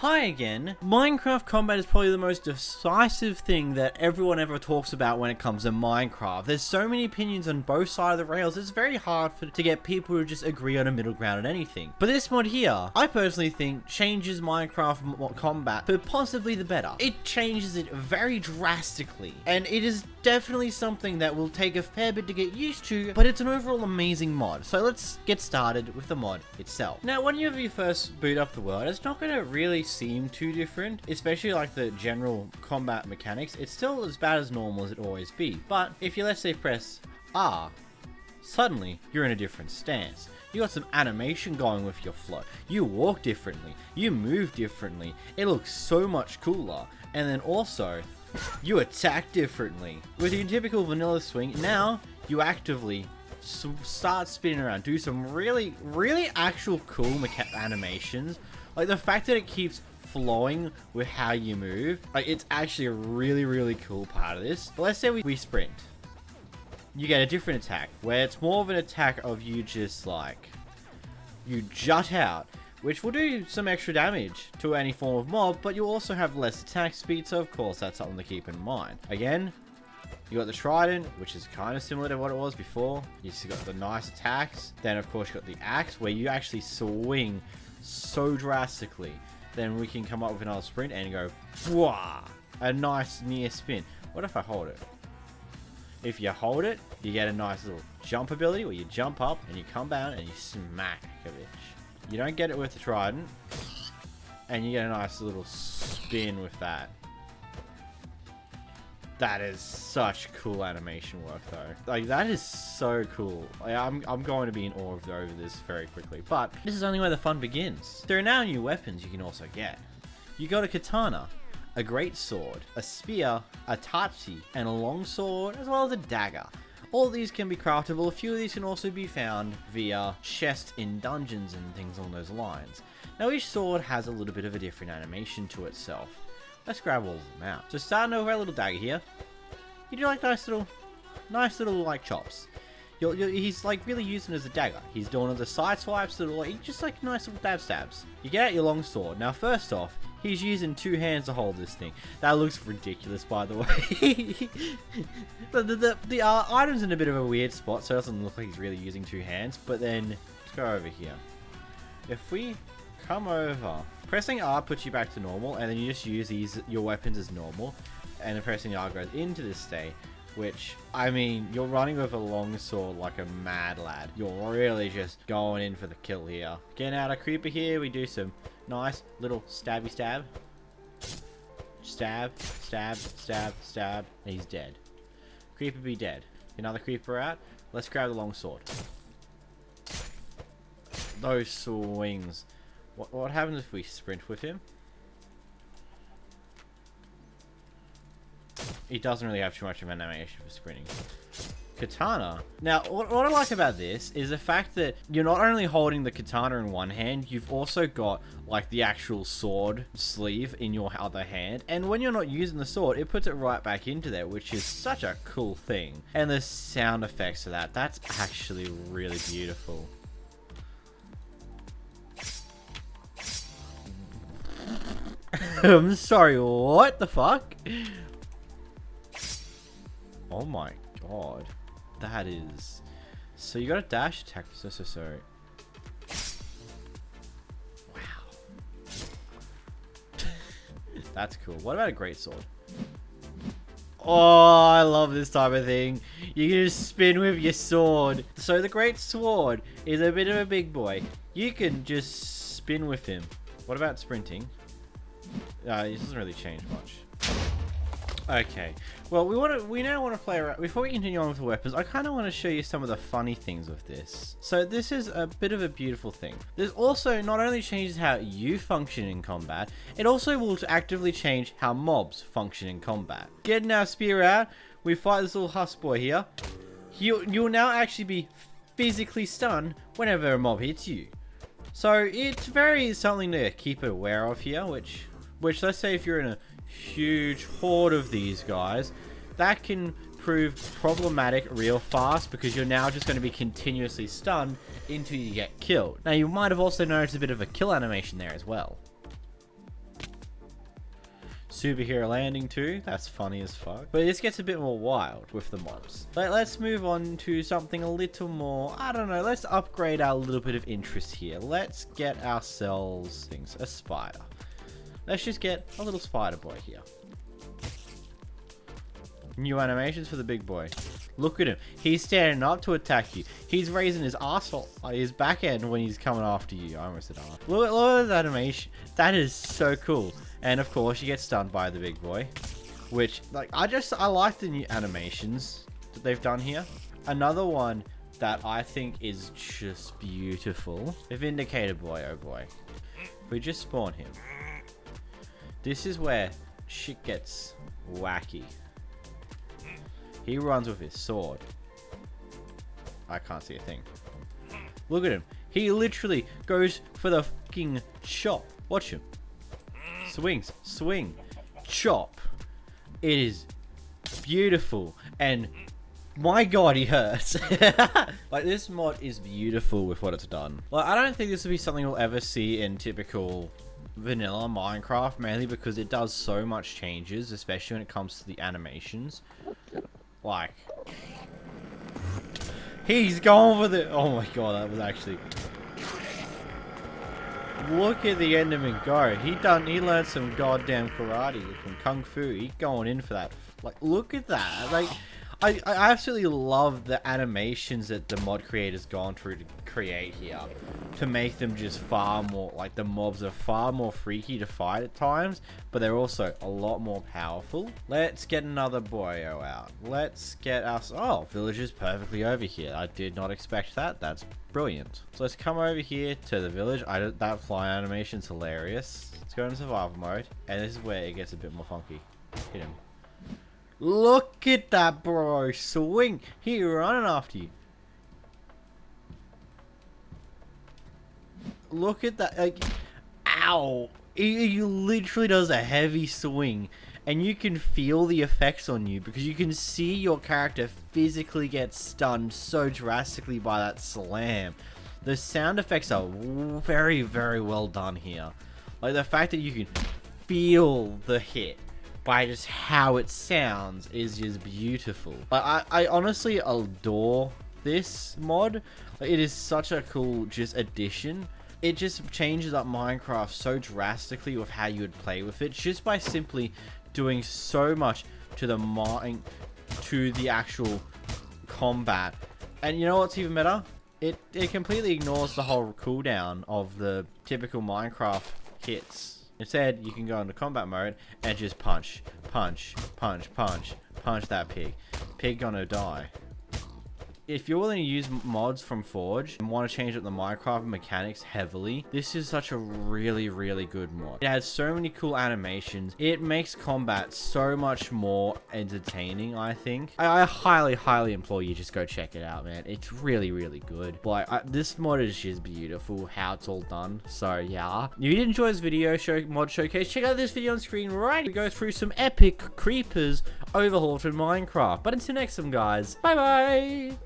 Hi again. Minecraft combat is probably the most decisive thing that everyone ever talks about when it comes to Minecraft. There's so many opinions on both sides of the rails, it's very hard to get people to just agree on a middle ground on anything. But this mod here, I personally think changes Minecraft combat for possibly the better. It changes it very drastically, and it is definitely something that will take a fair bit to get used to, but it's an overall amazing mod. So let's get started with the mod itself. Now, when you first boot up the world, it's not going to really seem too different, especially like the general combat mechanics. It's still as bad as normal as it always be, but if you, let's say, press R, suddenly you're in a different stance. You got some animation going with your flow. You walk differently, you move differently. It looks so much cooler. And then also you attack differently. With your typical vanilla swing, now you actively start spinning around, do some really actual cool animations. Like the fact that it keeps flowing with how you move, like it's actually a really cool part of this. But let's say we sprint. You get a different attack, where it's more of an attack of you just like, you jut out, which will do some extra damage to any form of mob, but you also have less attack speed, so of course that's something to keep in mind. Again, you got the trident, which is kind of similar to what it was before. You just got the nice attacks. Then of course you got the axe, where you actually swing so drastically. Then we can come up with another sprint and go, wah, a nice near spin. What if I hold it? If you hold it, you get a nice little jump ability where you jump up and you come down and you smack a bitch. You don't get it with the trident, and you get a nice little spin with that. That is such cool animation work though. Like that is so cool. Like, I'm going to be in awe over this very quickly. But this is only where the fun begins. There are now new weapons you can also get. You got a katana, a great sword, a spear, a tachi, and a long sword, as well as a dagger. All of these can be craftable. A few of these can also be found via chests in dungeons and things along those lines. Now each sword has a little bit of a different animation to itself. Let's grab all of them out. So starting over our little dagger here, you do like nice little like chops. He's like really using it as a dagger. He's doing the side swipes, just like nice little stabs. You get out your long sword. Now first off, he's using two hands to hold this thing. That looks ridiculous, by the way. the item's in a bit of a weird spot, so it doesn't look like he's really using two hands. But then let's go over here. If we come over, pressing R puts you back to normal, and then you just use your weapons as normal, and then pressing R goes into this state, which, I mean, you're running with a long sword like a mad lad. You're really just going in for the kill here. Getting out a creeper here, we do some nice little stabby stab. Stab, stab, stab, stab, and he's dead. Creeper be dead. Another creeper out. Let's grab the long sword. Those swings. What happens if we sprint with him? He doesn't really have too much of an animation for sprinting. Katana. Now, what I like about this is the fact that you're not only holding the katana in one hand, you've also got like the actual sword sleeve in your other hand. And when you're not using the sword, it puts it right back into there, which is such a cool thing. And the sound effects of that's actually really beautiful. I'm sorry, what the fuck? Oh my god. That is... So you got a dash attack. So. Wow. That's cool. What about a great sword? Oh, I love this type of thing. You can just spin with your sword. So the great sword is a bit of a big boy. You can just spin with him. What about sprinting? It doesn't really change much. Okay, well we now want to play around. Before we continue on with the weapons, I kind of want to show you some of the funny things with this. So this is a bit of a beautiful thing. This also not only changes how you function in combat, it also will actively change how mobs function in combat. Getting our spear out, we fight this little husk boy here. You'll now actually be physically stunned whenever a mob hits you. So it's very something to keep aware of here, which let's say if you're in a huge horde of these guys, that can prove problematic real fast, because you're now just going to be continuously stunned until you get killed. Now you might have also noticed a bit of a kill animation there as well. Superhero landing too. That's funny as fuck. But this gets a bit more wild with the mobs. Let's move on to something a little more, I don't know, let's upgrade our little bit of interest here. Let's get ourselves a spider. Let's just get a little spider boy here. New animations for the big boy. Look at him. He's standing up to attack you. He's raising his asshole, his back end when he's coming after you. I almost said arse. Look at that animation. That is so cool. And of course, you get stunned by the big boy. Which, like, I like the new animations that they've done here. Another one that I think is just beautiful. The Vindicator boy, oh boy. If we just spawn him. This is where shit gets wacky. He runs with his sword. I can't see a thing. Look at him. He literally goes for the fucking chop. Watch him. Swings. Swing. Chop. It is beautiful. And my god, he hurts. Like, this mod is beautiful with what it's done. Like, I don't think this will be something we'll ever see in typical vanilla Minecraft, mainly because it does so much changes, especially when it comes to the animations. Like, he's going for the, oh my god, that was actually, look at the Enderman go. He learned some goddamn karate from Kung Fu. He's going in for that. Like, look at that. Like, I absolutely love the animations that the mod creator's gone through to create here, to make them just far more, like, the mobs are far more freaky to fight at times, but they're also a lot more powerful. Let's get another boyo out. Let's get us, oh, villager's perfectly over here. I did not expect that. That's brilliant. So let's come over here to the village. That fly animation's hilarious. Let's go into survival mode, and this is where it gets a bit more funky. Hit him. Look at that, bro. Swing. He running after you. Look at that. Like, ow. He literally does a heavy swing. And you can feel the effects on you, because you can see your character physically get stunned so drastically by that slam. The sound effects are very, very well done here. Like, the fact that you can feel the hit by just how it sounds is just beautiful. I honestly adore this mod. It is such a cool just addition. It just changes up Minecraft so drastically with how you would play with it, just by simply doing so much to the actual combat. And you know what's even better? It completely ignores the whole cooldown of the typical Minecraft hits. Instead, you can go into combat mode and just punch that pig. Pig gonna die. If you're willing to use mods from Forge and want to change up the Minecraft mechanics heavily, this is such a really, really good mod. It has so many cool animations. It makes combat so much more entertaining, I think. I highly, highly implore you just go check it out, man. It's really, really good. Like, this mod is just beautiful, how it's all done. So, yeah. If you did enjoy this video, mod showcase, check out this video on screen right. We go through some epic creepers overhauled in Minecraft. But until next time, guys, bye-bye!